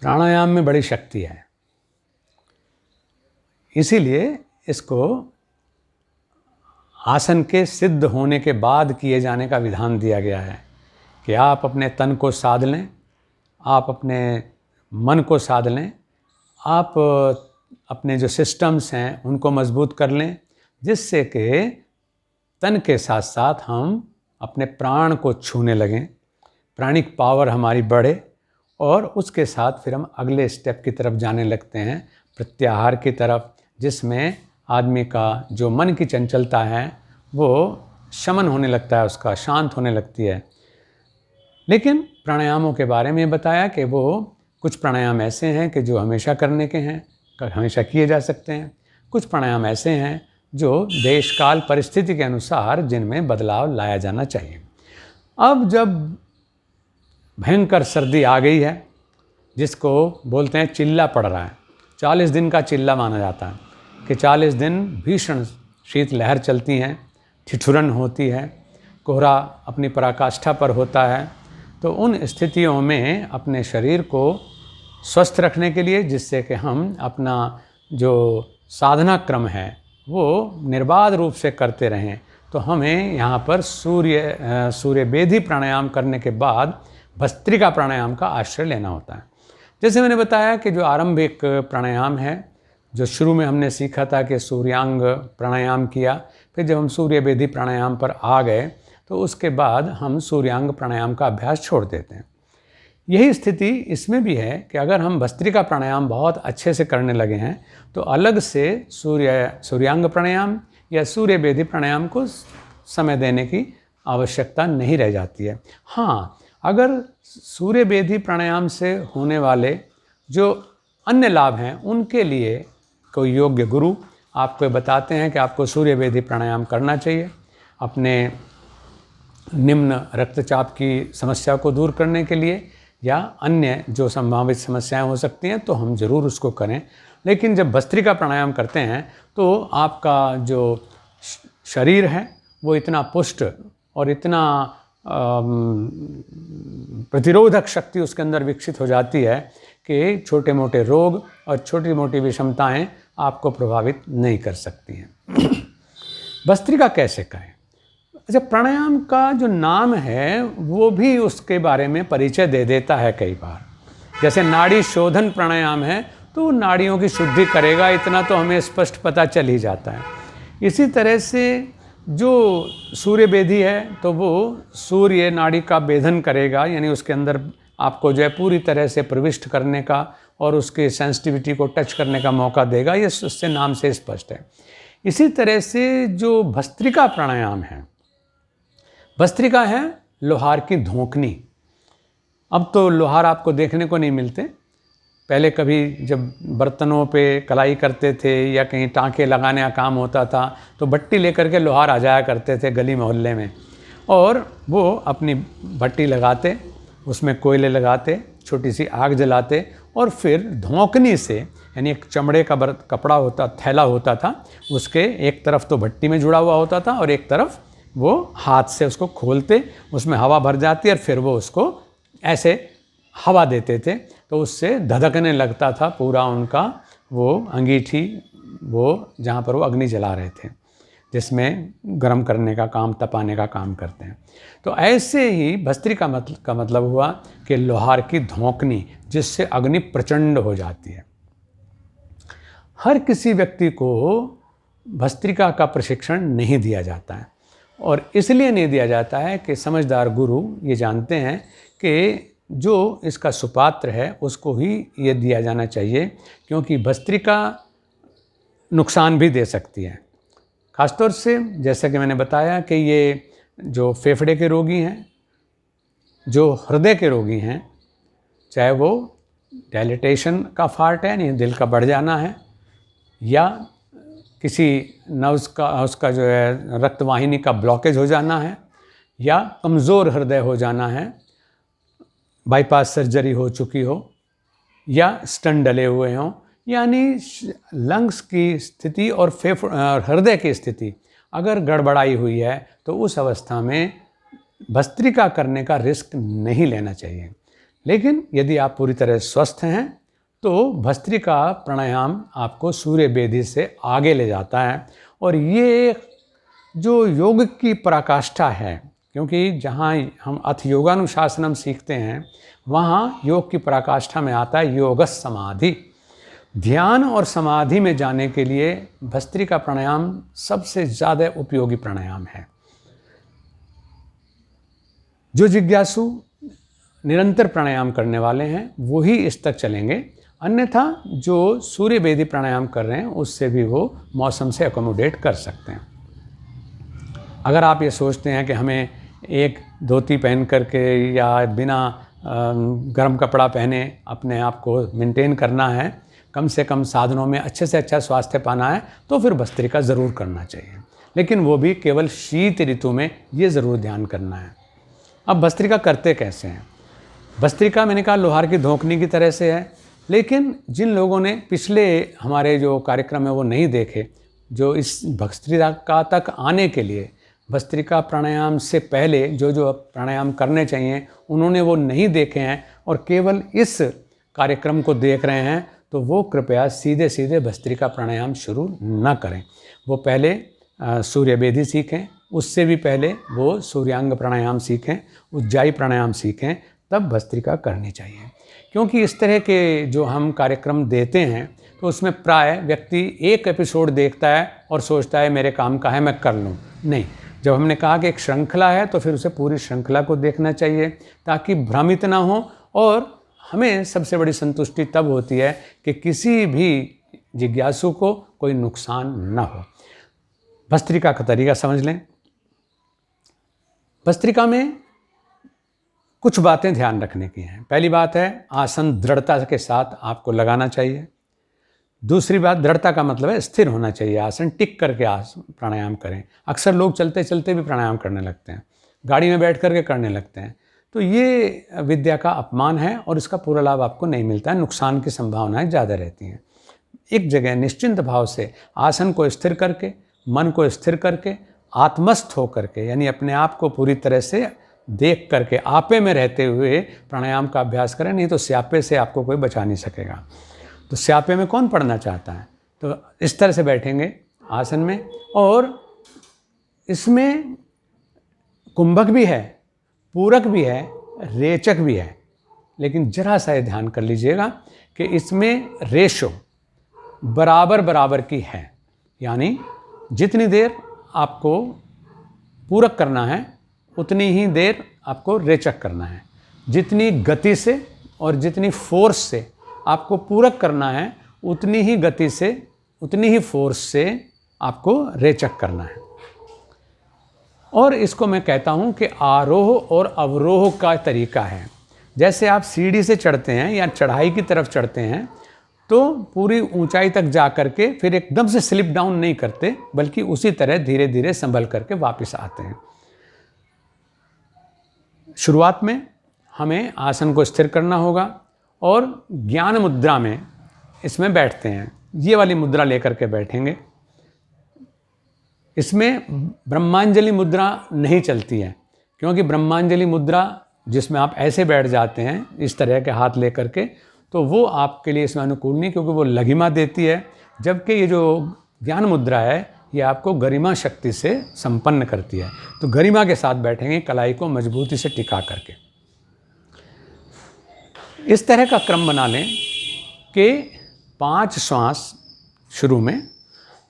प्राणायाम में बड़ी शक्ति है, इसीलिए इसको आसन के सिद्ध होने के बाद किए जाने का विधान दिया गया है कि आप अपने तन को साध लें, आप अपने मन को साध लें, आप अपने जो सिस्टम्स हैं उनको मजबूत कर लें, जिससे कि तन के साथ साथ हम अपने प्राण को छूने लगें, प्राणिक पावर हमारी बढ़े और उसके साथ फिर हम अगले स्टेप की तरफ जाने लगते हैं, प्रत्याहार की तरफ, जिसमें आदमी का जो मन की चंचलता है वो शमन होने लगता है, उसका शांत होने लगती है। लेकिन प्राणायामों के बारे में बताया कि वो कुछ प्राणायाम ऐसे हैं कि जो हमेशा करने के हैं, हमेशा किए जा सकते हैं। कुछ प्राणायाम ऐसे हैं जो देश काल परिस्थिति के अनुसार जिनमें बदलाव लाया जाना चाहिए। अब जब भयंकर सर्दी आ गई है, जिसको बोलते हैं चिल्ला पड़ रहा है, 40 दिन का चिल्ला माना जाता है कि 40 दिन भीषण शीत लहर चलती है, ठिठुरन होती है, कोहरा अपनी पराकाष्ठा पर होता है। तो उन स्थितियों में अपने शरीर को स्वस्थ रखने के लिए, जिससे कि हम अपना जो साधना क्रम है वो निर्बाध रूप से करते रहें, तो हमें यहाँ पर सूर्य बेधी प्राणायाम करने के बाद भस्त्रिका प्राणायाम का आश्रय लेना होता है। जैसे मैंने बताया कि जो आरंभिक प्राणायाम है, जो शुरू में हमने सीखा था कि सूर्यांग प्राणायाम किया, फिर जब हम सूर्य बेधी प्राणायाम पर आ गए तो उसके बाद हम सूर्यांग प्राणायाम का अभ्यास छोड़ देते हैं। यही स्थिति इसमें भी है कि अगर हम भस्त्रिका प्राणायाम बहुत अच्छे से करने लगे हैं तो अलग से सूर्यांग प्राणायाम या सूर्य बेधी प्राणायाम को समय देने की आवश्यकता नहीं रह जाती है। हाँ, अगर सूर्य बेधी प्राणायाम से होने वाले जो अन्य लाभ हैं उनके लिए कोई योग्य गुरु आपको बताते हैं कि आपको सूर्य बेधी प्राणायाम करना चाहिए अपने निम्न रक्तचाप की समस्या को दूर करने के लिए, या अन्य जो संभावित समस्याएं हो सकती हैं, तो हम ज़रूर उसको करें। लेकिन जब भस्त्रिका प्राणायाम करते हैं तो आपका जो शरीर है वो इतना पुष्ट और इतना प्रतिरोधक शक्ति उसके अंदर विकसित हो जाती है कि छोटे मोटे रोग और छोटी मोटी विषमताएं आपको प्रभावित नहीं कर सकती हैं। भस्त्रिका कैसे करें? अच्छा, प्राणायाम का जो नाम है वो भी उसके बारे में परिचय दे देता है कई बार। जैसे नाड़ी शोधन प्राणायाम है तो नाड़ियों की शुद्धि करेगा, इतना तो हमें स्पष्ट पता चल ही जाता है। इसी तरह से जो सूर्य बेधी है तो वो सूर्य नाड़ी का भेदन करेगा, यानी उसके अंदर आपको जो है पूरी तरह से प्रविष्ट करने का और उसके सेंसिटिविटी को टच करने का मौका देगा, ये उससे नाम से स्पष्ट है। इसी तरह से जो भस्त्रिका प्राणायाम है, भस्त्रिका है लोहार की धोंकनी। अब तो लोहार आपको देखने को नहीं मिलते। पहले कभी जब बर्तनों पे कलाई करते थे या कहीं टाँके लगाने का काम होता था तो भट्टी लेकर के लोहार आ जाया करते थे गली मोहल्ले में, और वो अपनी भट्टी लगाते, उसमें कोयले लगाते, छोटी सी आग जलाते और फिर धोंकनी से, यानी एक चमड़े का कपड़ा होता, थैला होता था, उसके एक तरफ तो भट्टी में जुड़ा हुआ होता था और एक तरफ वो हाथ से उसको खोलते, उसमें हवा भर जाती और फिर वो उसको ऐसे हवा देते थे, तो उससे धधकने लगता था पूरा उनका वो अंगीठी, वो जहाँ पर वो अग्नि जला रहे थे, जिसमें गर्म करने का काम, तपाने का काम करते हैं। तो ऐसे ही भस्त्रिका का मतलब हुआ कि लोहार की धोंकनी, जिससे अग्नि प्रचंड हो जाती है। हर किसी व्यक्ति को भस्त्रिका का प्रशिक्षण नहीं दिया जाता है, और इसलिए नहीं दिया जाता है कि समझदार गुरु ये जानते हैं कि जो इसका सुपात्र है उसको ही ये दिया जाना चाहिए, क्योंकि भस्त्रिका नुकसान भी दे सकती है। खासतौर से जैसा कि मैंने बताया कि ये जो फेफड़े के रोगी हैं, जो हृदय के रोगी हैं, चाहे वो डायलिटेशन का फाल्ट है, यानी दिल का बढ़ जाना है, या किसी नर्व्स का, उसका जो है रक्तवाहिनी का ब्लॉकेज हो जाना है, या कमज़ोर हृदय हो जाना है, बाईपास सर्जरी हो चुकी हो, या स्टंट डले हुए हों, यानी लंग्स की स्थिति और हृदय की स्थिति अगर गड़बड़ाई हुई है तो उस अवस्था में भस्त्रिका करने का रिस्क नहीं लेना चाहिए। लेकिन यदि आप पूरी तरह स्वस्थ हैं तो भस्त्रिका प्राणायाम आपको सूर्य बेदी से आगे ले जाता है। और ये जो योग की पराकाष्ठा है, क्योंकि जहाँ हम अथ योगानुशासनम सीखते हैं वहाँ योग की पराकाष्ठा में आता है योगस समाधि। ध्यान और समाधि में जाने के लिए भस्त्रिका प्राणायाम सबसे ज़्यादा उपयोगी प्राणायाम है। जो जिज्ञासु निरंतर प्राणायाम करने वाले हैं वो ही इस तक चलेंगे, अन्यथा जो सूर्य बेदी प्राणायाम कर रहे हैं उससे भी वो मौसम से अकोमोडेट कर सकते हैं। अगर आप ये सोचते हैं कि हमें एक धोती पहन करके या बिना गर्म कपड़ा पहने अपने आप को मेंटेन करना है, कम से कम साधनों में अच्छे से अच्छा स्वास्थ्य पाना है, तो फिर भस्त्रिका ज़रूर करना चाहिए, लेकिन वो भी केवल शीत ऋतु में, ये ज़रूर ध्यान करना है। अब भस्त्रिका करते कैसे हैं? भस्त्रिका मैंने कहा लोहार की धोखनी की तरह से है, लेकिन जिन लोगों ने पिछले हमारे जो कार्यक्रम है वो नहीं देखे, जो इस भस्त्रिका तक आने के लिए भस्त्रिका प्राणायाम से पहले जो जो प्राणायाम करने चाहिए उन्होंने वो नहीं देखे हैं और केवल इस कार्यक्रम को देख रहे हैं, तो वो कृपया सीधे सीधे भस्त्रिका प्राणायाम शुरू न करें। वो पहले सूर्य बेदी सीखें, उससे भी पहले वो सूर्यांग प्राणायाम सीखें, उज्जाई प्राणायाम सीखें, तब भस्त्रिका करनी चाहिए। क्योंकि इस तरह के जो हम कार्यक्रम देते हैं तो उसमें प्राय व्यक्ति एक एपिसोड देखता है और सोचता है मेरे काम का है मैं कर लूँ। नहीं, जब हमने कहा कि एक श्रृंखला है तो फिर उसे पूरी श्रृंखला को देखना चाहिए ताकि भ्रमित ना हो। और हमें सबसे बड़ी संतुष्टि तब होती है कि किसी भी जिज्ञासु को कोई नुकसान ना हो। भस्त्रिका का तरीका समझ लें। भस्त्रिका में कुछ बातें ध्यान रखने की हैं। पहली बात है आसन दृढ़ता के साथ आपको लगाना चाहिए। दूसरी बात, दृढ़ता का मतलब है स्थिर होना चाहिए आसन, टिक करके प्राणायाम करें। अक्सर लोग चलते चलते भी प्राणायाम करने लगते हैं, गाड़ी में बैठ करके करने लगते हैं, तो ये विद्या का अपमान है और इसका पूरा लाभ आपको नहीं मिलता है, नुकसान की संभावनाएं ज़्यादा रहती हैं। एक जगह निश्चिंत भाव से आसन को स्थिर करके, मन को स्थिर करके, आत्मस्थ हो करके, यानी अपने आप को पूरी तरह से देख करके आपे में रहते हुए प्राणायाम का अभ्यास करें, नहीं तो स्यापे से आपको कोई बचा नहीं सकेगा। तो स्यापे में कौन पढ़ना चाहता है? तो इस तरह से बैठेंगे आसन में, और इसमें कुंभक भी है, पूरक भी है, रेचक भी है, लेकिन जरा सा ध्यान कर लीजिएगा कि इसमें रेशो बराबर बराबर की है, यानी जितनी देर आपको पूरक करना है उतनी ही देर आपको रेचक करना है। जितनी गति से और जितनी फोर्स से आपको पूरक करना है उतनी ही गति से, उतनी ही फोर्स से आपको रेचक करना है। और इसको मैं कहता हूँ कि आरोह और अवरोह का तरीका है। जैसे आप सीढ़ी से चढ़ते हैं या चढ़ाई की तरफ चढ़ते हैं तो पूरी ऊंचाई तक जा करके फिर एकदम से स्लिप डाउन नहीं करते, बल्कि उसी तरह धीरे धीरे संभल करके वापस आते हैं। शुरुआत में हमें आसन को स्थिर करना होगा और ज्ञान मुद्रा में इसमें बैठते हैं। ये वाली मुद्रा लेकर के बैठेंगे। इसमें ब्रह्मांजलि मुद्रा नहीं चलती है, क्योंकि ब्रह्मांजलि मुद्रा जिसमें आप ऐसे बैठ जाते हैं इस तरह के हाथ लेकर के, तो वो आपके लिए इसमें अनुकूल नहीं, क्योंकि वो लघिमा देती है। जबकि ये जो ज्ञान मुद्रा है ये आपको गरिमा शक्ति से संपन्न करती है। तो गरिमा के साथ बैठेंगे, कलाई को मजबूती से टिका करके। इस तरह का क्रम बना लें कि 5 श्वास शुरू में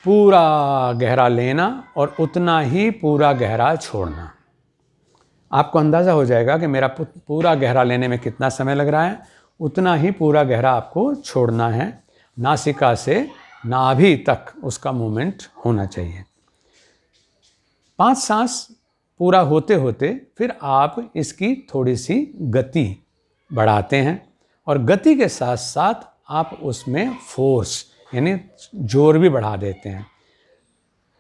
पूरा गहरा लेना और उतना ही पूरा गहरा छोड़ना। आपको अंदाज़ा हो जाएगा कि मेरा पूरा गहरा लेने में कितना समय लग रहा है, उतना ही पूरा गहरा आपको छोड़ना है। नासिका से नाभि तक उसका मूवमेंट होना चाहिए। 5 सांस पूरा होते होते फिर आप इसकी थोड़ी सी गति बढ़ाते हैं, और गति के साथ साथ आप उसमें फोर्स यानी जोर भी बढ़ा देते हैं।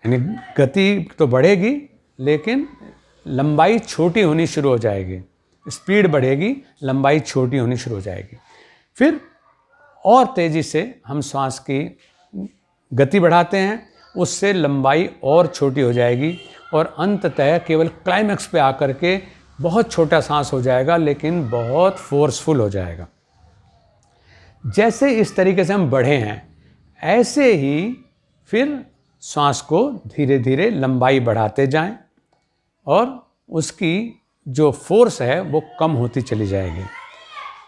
यानी गति तो बढ़ेगी लेकिन लंबाई छोटी होनी शुरू हो जाएगी, स्पीड बढ़ेगी, लंबाई छोटी होनी शुरू हो जाएगी। फिर और तेज़ी से हम श्वास की गति बढ़ाते हैं, उससे लंबाई और छोटी हो जाएगी और अंततः केवल क्लाइमैक्स पे आकर के बहुत छोटा सांस हो जाएगा लेकिन बहुत फोर्सफुल हो जाएगा। जैसे इस तरीके से हम बढ़े हैं, ऐसे ही फिर सांस को धीरे धीरे लंबाई बढ़ाते जाएं और उसकी जो फोर्स है वो कम होती चली जाएगी।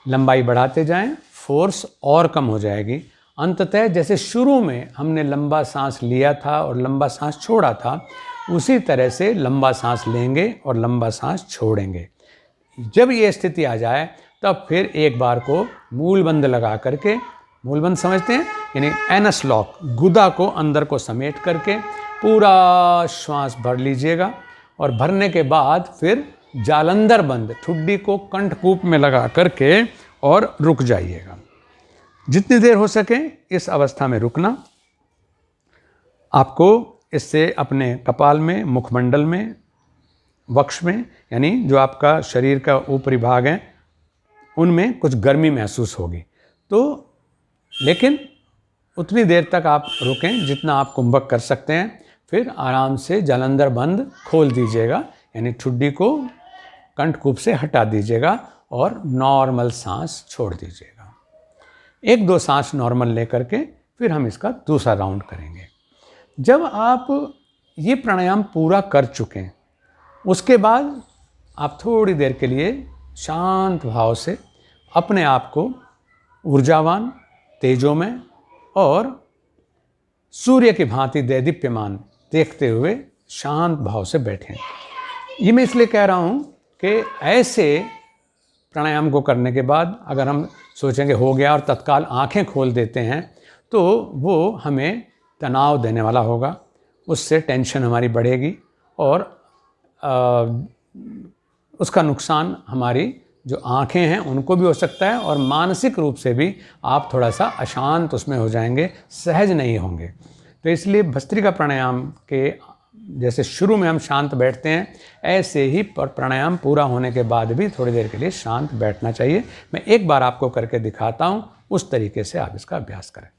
लंबाई बढ़ाते जाएं, फोर्स और कम हो जाएगी। अंततः जैसे शुरू में हमने लंबा सांस लिया था और लंबा सांस छोड़ा था, उसी तरह से लंबा सांस लेंगे और लंबा सांस छोड़ेंगे। जब ये स्थिति आ जाए तब फिर एक बार को मूलबंद लगा करके, मूलबंद समझते हैं, यानी एनस लॉक, गुदा को अंदर को समेट करके पूरा श्वास भर लीजिएगा और भरने के बाद फिर जालंधर बंद, ठुड्डी को कंठकूप में लगा करके और रुक जाइएगा। जितनी देर हो सके इस अवस्था में रुकना। आपको इससे अपने कपाल में, मुखमंडल में, वक्ष में, यानी जो आपका शरीर का ऊपरी भाग है उनमें कुछ गर्मी महसूस होगी। तो लेकिन उतनी देर तक आप रुकें जितना आप कुंभक कर सकते हैं। फिर आराम से जालंधर बंद खोल दीजिएगा, यानी ठुड्डी को कंठकूप से हटा दीजिएगा और नॉर्मल सांस छोड़ दीजिएगा। 1-2 सांस नॉर्मल लेकर के फिर हम इसका दूसरा राउंड करेंगे। जब आप ये प्राणायाम पूरा कर चुकें, उसके बाद आप थोड़ी देर के लिए शांत भाव से अपने आप को ऊर्जावान, तेजोमय और सूर्य की भांति दैदीप्यमान देखते हुए शांत भाव से बैठें। ये मैं इसलिए कह रहा हूँ कि ऐसे प्राणायाम को करने के बाद अगर हम सोचेंगे हो गया और तत्काल आंखें खोल देते हैं तो वो हमें तनाव देने वाला होगा, उससे टेंशन हमारी बढ़ेगी और उसका नुकसान हमारी जो आँखें हैं उनको भी हो सकता है और मानसिक रूप से भी आप थोड़ा सा अशांत उसमें हो जाएंगे, सहज नहीं होंगे। तो इसलिए भस्त्रिका प्राणायाम के जैसे शुरू में हम शांत बैठते हैं, ऐसे ही प्राणायाम पूरा होने के बाद भी थोड़ी देर के लिए शांत बैठना चाहिए। मैं एक बार आपको करके दिखाता हूँ, उस तरीके से आप इसका अभ्यास करें।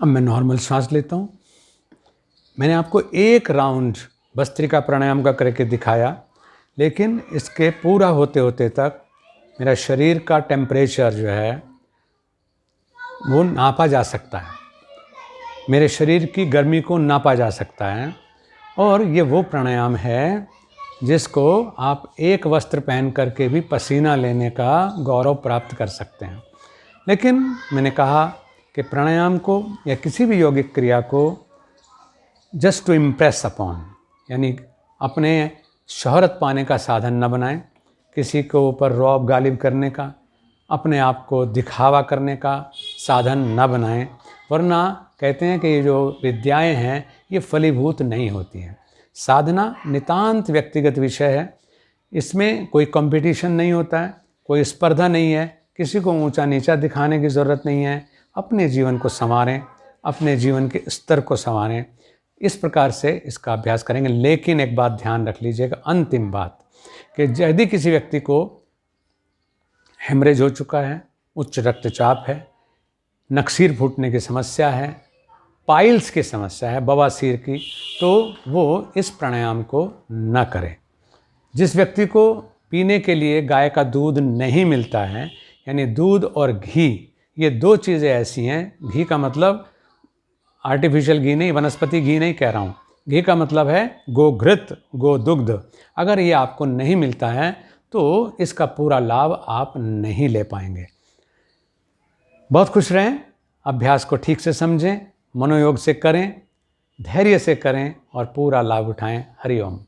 अब मैं नॉर्मल सांस लेता हूँ। मैंने आपको एक राउंड भस्त्रिका प्राणायाम का करके दिखाया, लेकिन इसके पूरा होते होते तक मेरा शरीर का टेम्परेचर जो है वो नापा जा सकता है, मेरे शरीर की गर्मी को नापा जा सकता है। और ये वो प्राणायाम है जिसको आप एक वस्त्र पहन करके भी पसीना लेने का गौरव प्राप्त कर सकते हैं। लेकिन मैंने कहा कि प्राणायाम को या किसी भी यौगिक क्रिया को जस्ट टू इम्प्रेस अपॉन, यानी अपने शोहरत पाने का साधन न बनाएं, किसी को ऊपर रौब गालिब करने का, अपने आप को दिखावा करने का साधन न बनाएं। वरना कहते हैं कि ये जो विद्याएं हैं ये फलीभूत नहीं होती हैं। साधना नितांत व्यक्तिगत विषय है। इसमें कोई कंपटीशन नहीं होता है, कोई स्पर्धा नहीं है, किसी को ऊंचा नीचा दिखाने की ज़रूरत नहीं है। अपने जीवन को संवारें, अपने जीवन के स्तर को संवारें। इस प्रकार से इसका अभ्यास करेंगे। लेकिन एक बात ध्यान रख लीजिएगा, अंतिम बात, कि यदि किसी व्यक्ति को हेमरेज हो चुका है, उच्च रक्तचाप है, नक्सीर फूटने की समस्या है, पाइल्स की समस्या है, बवासीर की, तो वो इस प्राणायाम को न करें। जिस व्यक्ति को पीने के लिए गाय का दूध नहीं मिलता है, यानी दूध और घी, ये दो चीज़ें ऐसी हैं, घी का मतलब आर्टिफिशियल घी नहीं, वनस्पति घी नहीं कह रहा हूँ, घी का मतलब है गोघृत, गोदुग्ध। अगर ये आपको नहीं मिलता है तो इसका पूरा लाभ आप नहीं ले पाएंगे। बहुत खुश रहें, अभ्यास को ठीक से समझें, मनोयोग से करें, धैर्य से करें और पूरा लाभ उठाएं। हरि ओम।